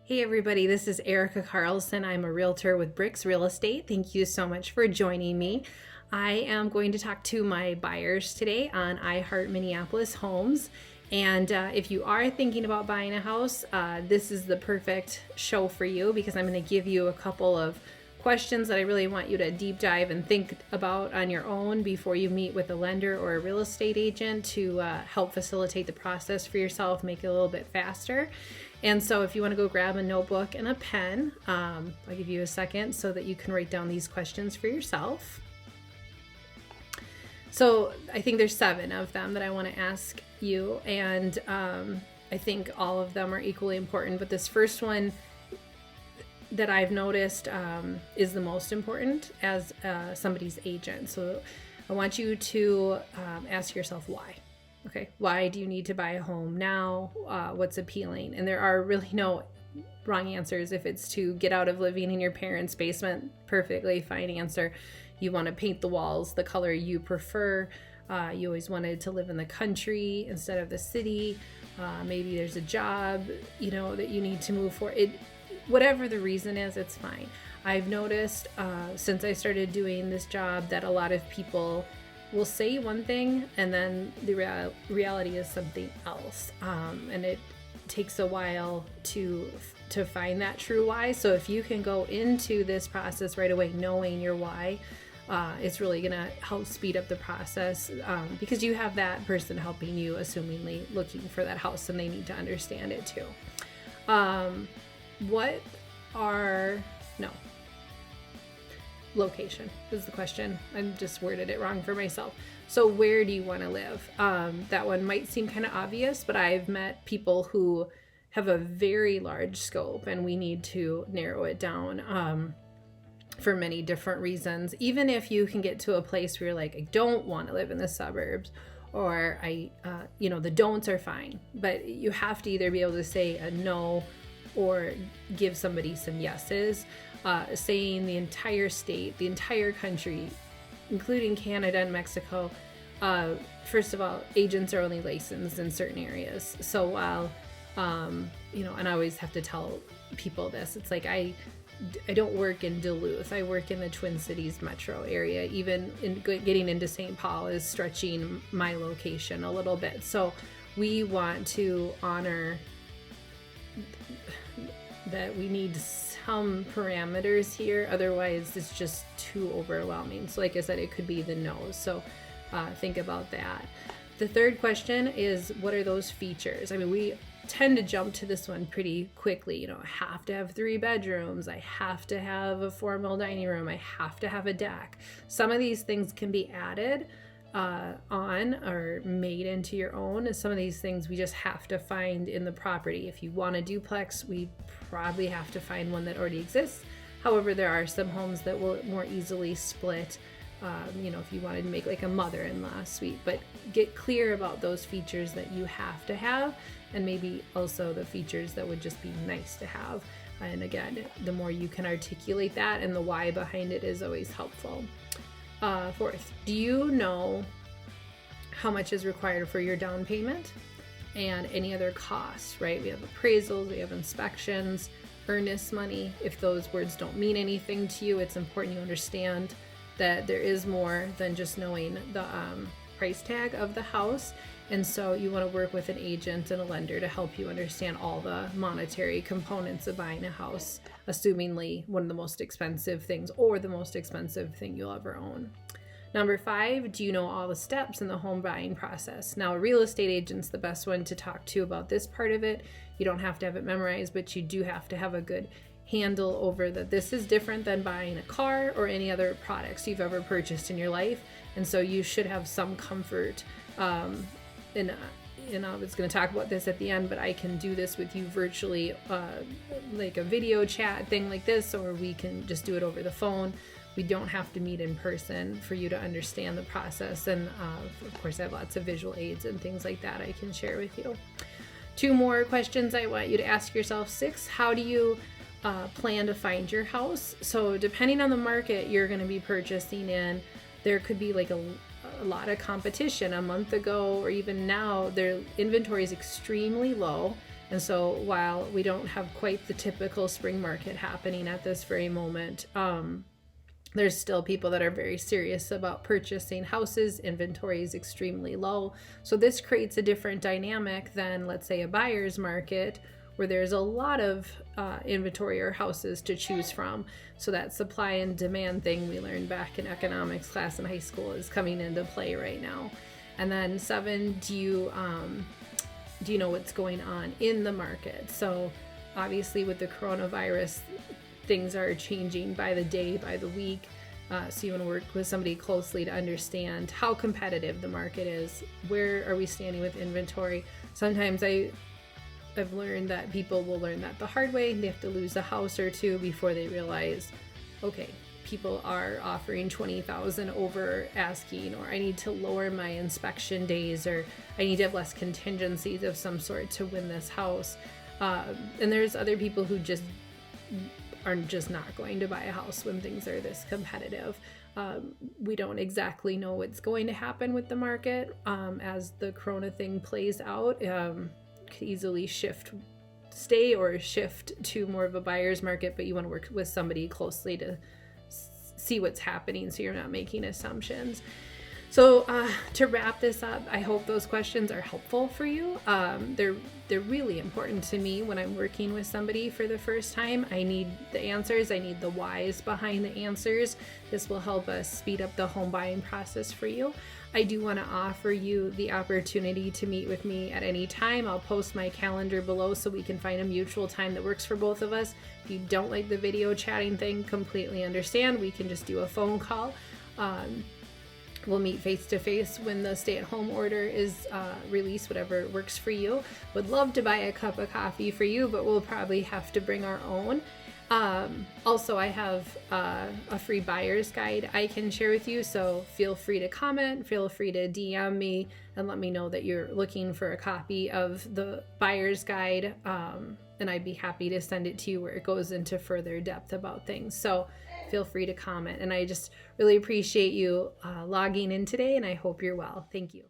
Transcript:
Hey everybody, this is Erica Carlson. I'm a realtor with BRIX Real Estate. Thank you so much for joining me. I am going to talk to my buyers today on I Heart Minneapolis Homes. And if you are thinking about buying a house, this is the perfect show for you because I'm going to give you a couple of questions that I really want you to deep dive and think about on your own before you meet with a lender or a real estate agent to help facilitate the process for yourself, make it a little bit faster. And so if you want to go grab a notebook and a pen, I'll give you a second so that you can write down these questions for yourself. So I think there's 7 of them that I want to ask you, and I think all of them are equally important, but this first one that I've noticed is the most important as somebody's agent. So I want you to ask yourself why. Okay, why do you need to buy a home now? What's appealing? And there are really no wrong answers. If it's to get out of living in your parents' basement, perfectly fine answer. You want to paint the walls the color you prefer. You always wanted to live in the country instead of the city. Maybe there's a job, that you need to move for. Whatever the reason is, it's fine. I've noticed since I started doing this job that a lot of people will say one thing and then the reality is something else, and it takes a while to find that true why. So if you can go into this process right away knowing your why, it's really gonna help speed up the process, because you have that person helping you, assumingly looking for that house, and they need to understand it too. Location is the question. I just worded it wrong for myself. So where do you want to live? That one might seem kind of obvious, but I've met people who have a very large scope and we need to narrow it down for many different reasons. Even if you can get to a place where you're like, I don't want to live in the suburbs, or the don'ts are fine, but you have to either be able to say a no or give somebody some yeses. Saying the entire state, the entire country, including Canada and Mexico, first of all, agents are only licensed in certain areas. So while, and I always have to tell people this, it's like I don't work in Duluth. I work in the Twin Cities metro area. Even getting into St. Paul is stretching my location a little bit. So we want to honor that we need some parameters here, otherwise it's just too overwhelming. So like I said, it could be the no's, so think about that. The third question is, what are those features? I mean, we tend to jump to this one pretty quickly. I have to have 3 bedrooms, I have to have a formal dining room, I have to have a deck. Some of these things can be added on or made into your own. Some of these things we just have to find in the property. If you want a duplex, we probably have to find one that already exists. However, there are some homes that will more easily split, if you wanted to make like a mother-in-law suite. But get clear about those features that you have to have, and maybe also the features that would just be nice to have. And again, the more you can articulate that, and the why behind it is always helpful. Fourth, do you know how much is required for your down payment and any other costs, right? We have appraisals, we have inspections, earnest money. If those words don't mean anything to you, it's important you understand that there is more than just knowing the price tag of the house. And so you want to work with an agent and a lender to help you understand all the monetary components of buying a house, assumingly one of the most expensive things or the most expensive thing you'll ever own. Number 5, do you know all the steps in the home buying process? Now, a real estate agent's the best one to talk to about this part of it. You don't have to have it memorized, but you do have to have a good handle over that this is different than buying a car or any other products you've ever purchased in your life. And so you should have some comfort. And I was going to talk about this at the end, but I can do this with you virtually, like a video chat thing like this, or we can just do it over the phone. We don't have to meet in person for you to understand the process. And of course, I have lots of visual aids and things like that I can share with you. 2 more questions I want you to ask yourself. 6, how do you plan to find your house? So depending on the market you're going to be purchasing in, there could be like a lot of competition. A month ago or even now, their inventory is extremely low, And so while we don't have quite the typical spring market happening at this very moment, there's still people that are very serious about purchasing houses. Inventory is extremely low. So this creates a different dynamic than, let's say, a buyer's market where there's a lot of inventory or houses to choose from. So that supply and demand thing we learned back in economics class in high school is coming into play right now. And then 7, do you know what's going on in the market? So obviously with the coronavirus, things are changing by the day, by the week. So you want to work with somebody closely to understand how competitive the market is. Where are we standing with inventory? Sometimes I've learned that people will learn that the hard way. They have to lose a house or two before they realize, okay, people are offering $20,000 over asking, or I need to lower my inspection days, or I need to have less contingencies of some sort to win this house. And there's other people who just are just not going to buy a house when things are this competitive. We don't exactly know what's going to happen with the market as the corona thing plays out. Could easily stay or shift to more of a buyer's market, but you want to work with somebody closely to see what's happening so you're not making assumptions. So to wrap this up, I hope those questions are helpful for you. They're really important to me when I'm working with somebody for the first time. I need the answers. I need the whys behind the answers. This will help us speed up the home buying process for you. I do want to offer you the opportunity to meet with me at any time. I'll post my calendar below so we can find a mutual time that works for both of us. If you don't like the video chatting thing, completely understand. We can just do a phone call. We'll meet face-to-face when the stay-at-home order is released, whatever works for you. Would love to buy a cup of coffee for you, but we'll probably have to bring our own. Also, I have a free buyer's guide I can share with you, so feel free to comment, feel free to DM me, and let me know that you're looking for a copy of the buyer's guide, and I'd be happy to send it to you where it goes into further depth about things. So feel free to comment, and I just really appreciate you logging in today, and I hope you're well. Thank you.